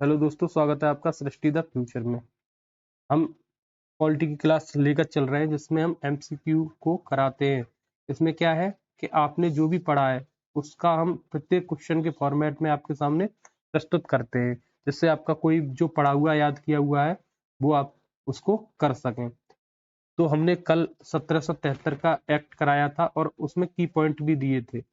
Hello दोस्तों, स्वागत है आपका सृष्टि द फ्यूचर में। हम पॉलिटी की क्लास लेकर चल रहे हैं जिसमें हम एमसीक्यू को कराते हैं। इसमें क्या है कि आपने जो भी पढ़ा है उसका हम प्रत्येक क्वेश्चन के फॉर्मेट में आपके सामने प्रस्तुत करते हैं, जिससे आपका कोई जो पढ़ा हुआ याद किया हुआ है वो आप उसको कर सकें। तो हमने कल 1773 का एक्ट कराया था और उसमें की पॉइंट भी दिए थे।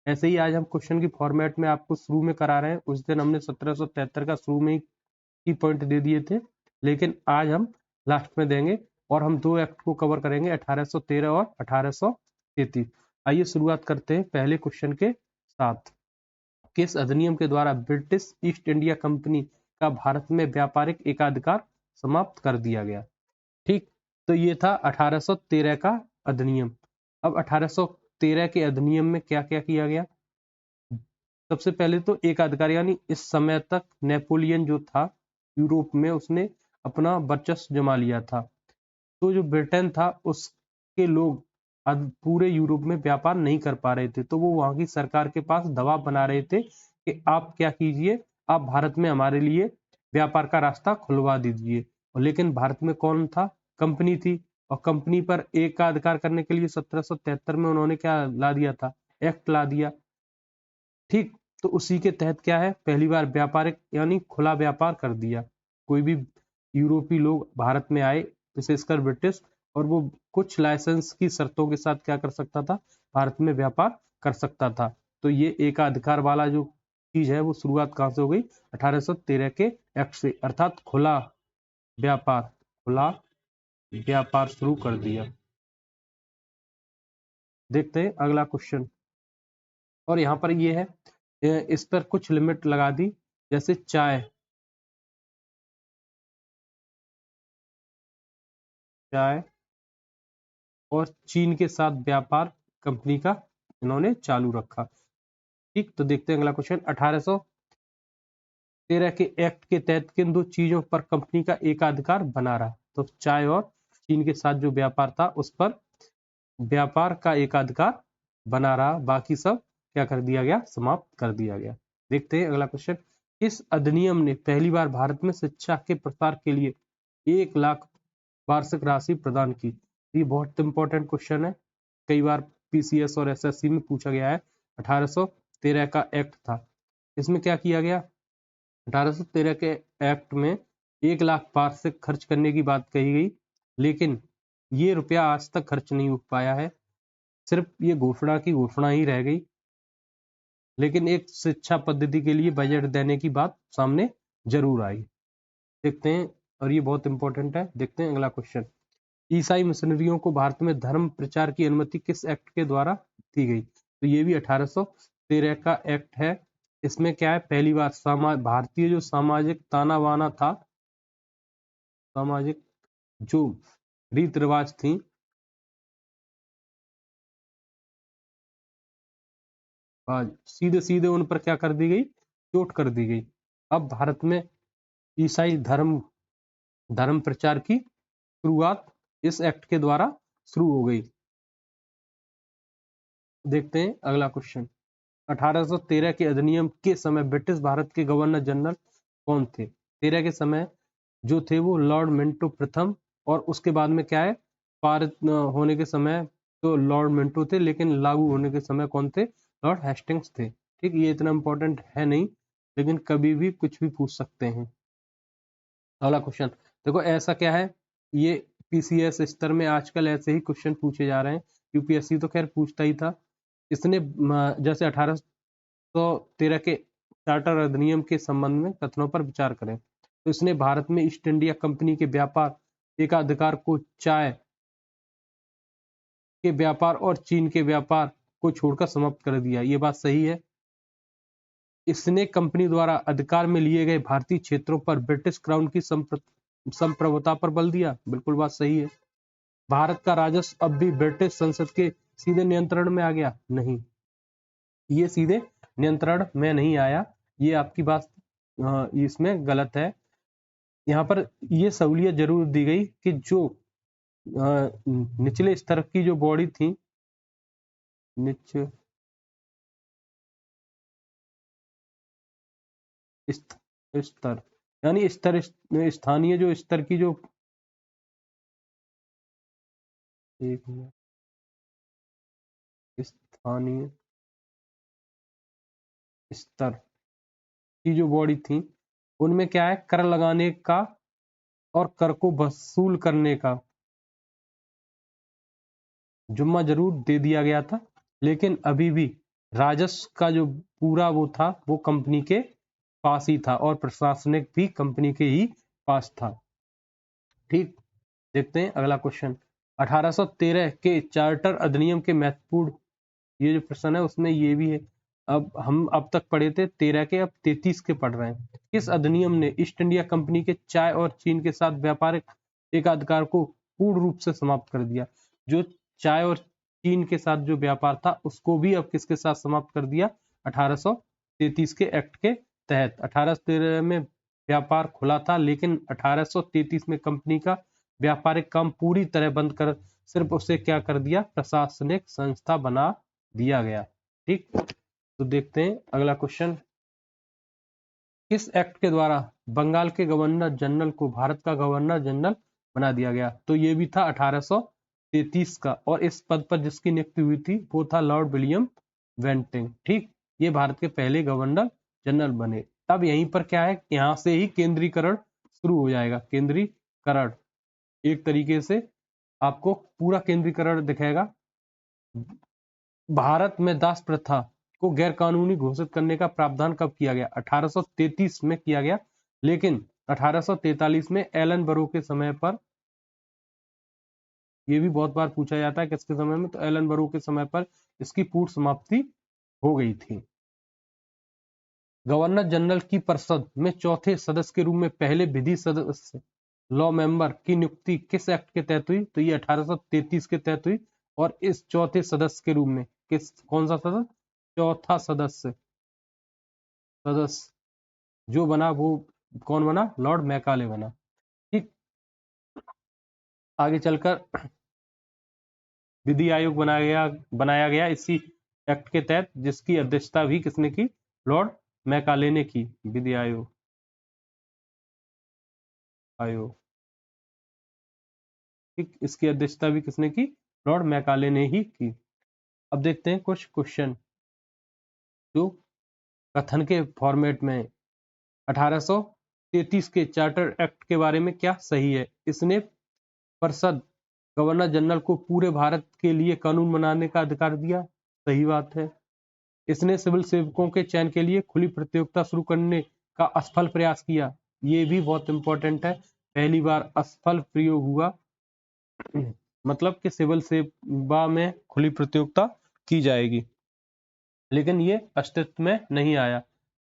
ऐसे ही आज हम क्वेश्चन की फॉर्मेट में आपको शुरू में करा रहे हैं। उस दिन हमने 1773 का शुरू में ही की पॉइंट दे दिए थे, लेकिन आज हम लास्ट में देंगे और हम दो एक्ट को कवर करेंगे, 1813 और 1833। आइए शुरुआत करते हैं पहले क्वेश्चन के साथ। किस अधिनियम के द्वारा ब्रिटिश ईस्ट इंडिया कंपनी का भारत में व्यापारिक एकाधिकार समाप्त कर दिया गया? ठीक, तो ये था 1813 का अधिनियम। अब 1813 के अधिनियम में क्या क्या किया गया? सबसे पहले तो एकाधिकार, यानी इस समय तक नेपोलियन जो था यूरोप में, उसने अपना वर्चस्व जमा लिया था। तो जो ब्रिटेन था उसके लोग पूरे यूरोप में व्यापार नहीं कर पा रहे थे, तो वो वहां की सरकार के पास दबाव बना रहे थे कि आप क्या कीजिए, आप भारत में हमारे लिए व्यापार का रास्ता खुलवा दीजिए। और लेकिन भारत में कौन था? कंपनी थी। और कंपनी पर एक का अधिकार करने के लिए 1773 में उन्होंने क्या ला दिया था? एक्ट ला दिया। ठीक, तो उसी के तहत क्या है, पहली बार व्यापारिक यानी खुला व्यापार कर दिया। कोई भी यूरोपीय लोग भारत में आए, विशेषकर ब्रिटिश, और वो कुछ लाइसेंस की शर्तों के साथ क्या कर सकता था? भारत में व्यापार कर सकता था। तो ये एकाधिकार वाला जो चीज है वो शुरुआत कहां से हो गई? 1813 के एक्ट से, अर्थात खुला व्यापार शुरू कर दिया। देखते हैं अगला क्वेश्चन। और यहाँ पर ये है, इस पर कुछ लिमिट लगा दी, जैसे चाय और चीन के साथ व्यापार कंपनी का इन्होंने चालू रखा। ठीक, तो देखते हैं अगला क्वेश्चन। 1813 के एक्ट के तहत किन दो चीजों पर कंपनी का एकाधिकार बना रहा? तो चाय और चीन के साथ जो व्यापार था उस पर व्यापार का एकाधिकार बना रहा, बाकी सब क्या कर दिया गया? समाप्त कर दिया गया। देखते हैं अगला क्वेश्चन। इस अधिनियम ने पहली बार भारत में शिक्षा के प्रसार के लिए 1 लाख वार्षिक राशि प्रदान की। ये बहुत इंपॉर्टेंट क्वेश्चन है, कई बार पीसीएस और एसएससी में पूछा गया है। 1813 का एक्ट था, इसमें क्या किया गया? 1813 के एक्ट में 1 लाख वार्षिक खर्च करने की बात कही गई, लेकिन ये रुपया आज तक खर्च नहीं हो पाया है। सिर्फ ये घोषणा की घोषणा ही रह गई, लेकिन एक शिक्षा पद्धति के लिए बजट देने की बात सामने जरूर आई। देखते हैं, और ये बहुत इंपॉर्टेंट है। देखते हैं अगला क्वेश्चन। ईसाई मिशनरियों को भारत में धर्म प्रचार की अनुमति किस एक्ट के द्वारा दी गई? तो ये भी 1813 का एक्ट है। इसमें क्या है, पहली बार भारतीय जो सामाजिक ताना बाना था, सामाजिक जो रीत रिवाज थी, सीधे सीधे उन पर क्या कर दी गई? चोट कर दी गई। अब भारत में ईसाई धर्म प्रचार की शुरुआत इस एक्ट के द्वारा शुरू हो गई। देखते हैं अगला क्वेश्चन। 1813 के अधिनियम के समय ब्रिटिश भारत के गवर्नर जनरल कौन थे? 13 के समय जो थे वो लॉर्ड मिंटो प्रथम, और उसके बाद में क्या है, पारित होने के समय तो लॉर्ड मिंटो थे, लेकिन लागू होने के समय कौन थे? लॉर्ड हेस्टिंग्स थे। ठीक, ये इतना इंपॉर्टेंट है नहीं, लेकिन कभी भी कुछ भी पूछ सकते हैं। अगला क्वेश्चन देखो, ऐसा क्या है, ये पीसीएस स्तर में आजकल ऐसे ही क्वेश्चन पूछे जा रहे हैं। यूपीएससी तो खैर पूछता ही था। इसने जैसे 1813 के चार्टर अधिनियम के संबंध में कथनों पर विचार करें। तो इसने भारत में ईस्ट इंडिया कंपनी के व्यापार एकाधिकार को चाय के व्यापार और चीन के व्यापार को छोड़कर समाप्त कर दिया। ये बात सही है। इसने कंपनी द्वारा अधिकार में लिए गए भारतीय क्षेत्रों पर ब्रिटिश क्राउन की संप्रभुता पर बल दिया। बिल्कुल बात सही है। भारत का राजस्व अब भी ब्रिटिश संसद के सीधे नियंत्रण में आ गया? नहीं, ये सीधे नियंत्रण में नहीं आया। ये आपकी बात इसमें गलत है। यहाँ पर ये सहूलियत जरूर दी गई कि जो निचले स्तर की जो बॉडी थी, निचले स्तर यानी स्तर, स्थानीय जो स्तर की जो, एक मिनट, स्थानीय स्तर की जो बॉडी थी उनमें क्या है, कर लगाने का और कर को वसूल करने का जुम्मा जरूर दे दिया गया था, लेकिन अभी भी राजस्व का जो पूरा वो था वो कंपनी के पास ही था और प्रशासनिक भी कंपनी के ही पास था। ठीक, देखते हैं अगला क्वेश्चन। 1813 के चार्टर अधिनियम के महत्वपूर्ण, ये जो प्रश्न है उसमें ये भी है। अब हम अब तक पढ़े थे 13 के, अब 33 के पढ़ रहे हैं। किस अधिनियम ने ईस्ट इंडिया कंपनी के चाय और चीन के साथ व्यापारिक एकाधिकार को पूर्ण रूप से समाप्त कर दिया? जो चाय और चीन के साथ जो व्यापार था उसको भी अब किसके साथ समाप्त कर दिया? 1833 के एक्ट के तहत। 1813 में व्यापार खुला था, लेकिन 1833 में कंपनी का व्यापारिक काम पूरी तरह बंद कर सिर्फ उसे क्या कर दिया? प्रशासनिक संस्था बना दिया गया। ठीक, तो देखते हैं अगला क्वेश्चन। किस एक्ट के द्वारा बंगाल के गवर्नर जनरल को भारत का गवर्नर जनरल बना दिया गया? तो ये भी था 1833 का, और इस पद पर जिसकी नियुक्ति हुई थी वो था लॉर्ड विलियम बेंटिंक। ठीक, ये भारत के पहले गवर्नर जनरल बने। अब यहीं पर क्या है, यहाँ से ही केंद्रीकरण शुरू हो जाएगा। केंद्रीकरण एक तरीके से आपको पूरा केंद्रीकरण दिखेगा। भारत में दास प्रथा को गैर कानूनी घोषित करने का प्रावधान कब किया गया? 1833 में किया गया, लेकिन 1843 में एलन बरो के समय पर, ये भी बहुत बार पूछा जाता है किसके समय में, तो एलन बरो के समय पर इसकी पूर्ण समाप्ति हो गई थी। गवर्नर जनरल की परिषद में चौथे सदस्य के रूप में पहले विधि सदस्य लॉ मेंबर की नियुक्ति किस एक्ट के तहत हुई? तो ये 1833 के तहत हुई। और इस चौथे सदस्य के रूप में कौन सा सदस्य? चौथा सदस्य जो बना वो कौन बना? लॉर्ड मैकाले बना। ठीक, आगे चलकर विधि आयोग बनाया गया इसी एक्ट के तहत, जिसकी अध्यक्षता भी किसने की? लॉर्ड मैकाले ने की। विधि आयोग ठीक, इसकी अध्यक्षता भी किसने की? लॉर्ड मैकाले ने ही की। अब देखते हैं कुछ क्वेश्चन जो कथन के फॉर्मेट में। 1833 के चार्टर एक्ट के बारे में क्या सही है? इसने परिषद गवर्नर जनरल को पूरे भारत के लिए कानून बनाने का अधिकार दिया। सही बात है। इसने सिविल सेवकों के चयन के लिए खुली प्रतियोगिता शुरू करने का असफल प्रयास किया। ये भी बहुत इंपॉर्टेंट है, पहली बार असफल प्रयोग हुआ, मतलब कि सिविल सेवा में खुली प्रतियोगिता की जाएगी, लेकिन ये अस्तित्व में नहीं आया।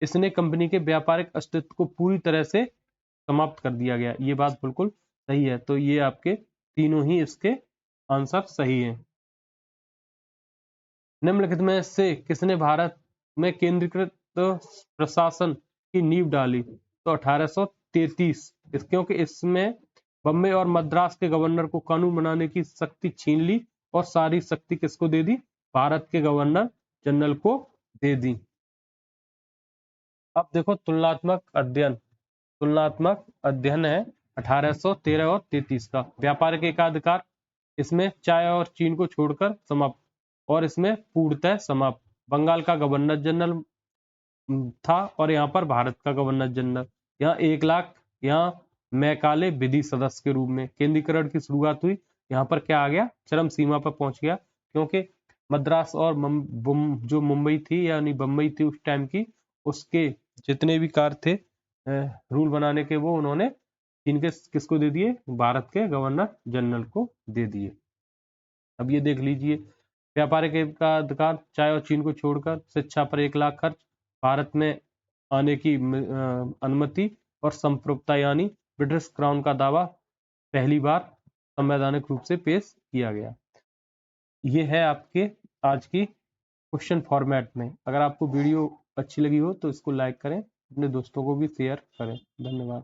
इसने कंपनी के व्यापारिक अस्तित्व को पूरी तरह से समाप्त कर दिया गया। ये बात बिल्कुल सही है। तो ये आपके तीनों ही इसके आंसर सही हैं। निम्नलिखित में से किसने भारत में केंद्रीकृत प्रशासन की नींव डाली? तो 1833, क्योंकि इसमें बम्बई और मद्रास के गवर्नर को कानून बनाने की शक्ति छीन ली और सारी शक्ति किसको दे दी? भारत के गवर्नर जनरल को दे दी। अब देखो तुलनात्मक अध्ययन है 1813 और 33 का। व्यापारिक एकाधिकार, इसमें चाय और चीन को छोड़कर समाप्त, और इसमें पूर्णतः समाप्त। बंगाल का गवर्नर जनरल था और यहाँ पर भारत का गवर्नर जनरल। यहाँ 1 लाख, यहाँ मैकाले विधि सदस्य के रूप में केंद्रीकरण की शुरुआत हुई। यहाँ पर क्या आ गया? चरम सीमा पर पहुंच गया, क्योंकि मद्रास और जो मुंबई थी यानी बम्बई थी उस टाइम की, उसके जितने भी कार्य थे रूल बनाने के, वो उन्होंने इनके किसको दे दिए? भारत के गवर्नर जनरल को दे दिए। अब ये देख लीजिए, व्यापारिक अधिकार, चाय और चीन को छोड़कर, शिक्षा पर 1 लाख खर्च, भारत में आने की अनुमति और संप्रभुता यानी ब्रिटिश क्राउन का दावा पहली बार संवैधानिक रूप से पेश किया गया। ये है आपके आज की क्वेश्चन फॉर्मेट में। अगर आपको वीडियो अच्छी लगी हो तो इसको लाइक करें, अपने दोस्तों को भी शेयर करें। धन्यवाद।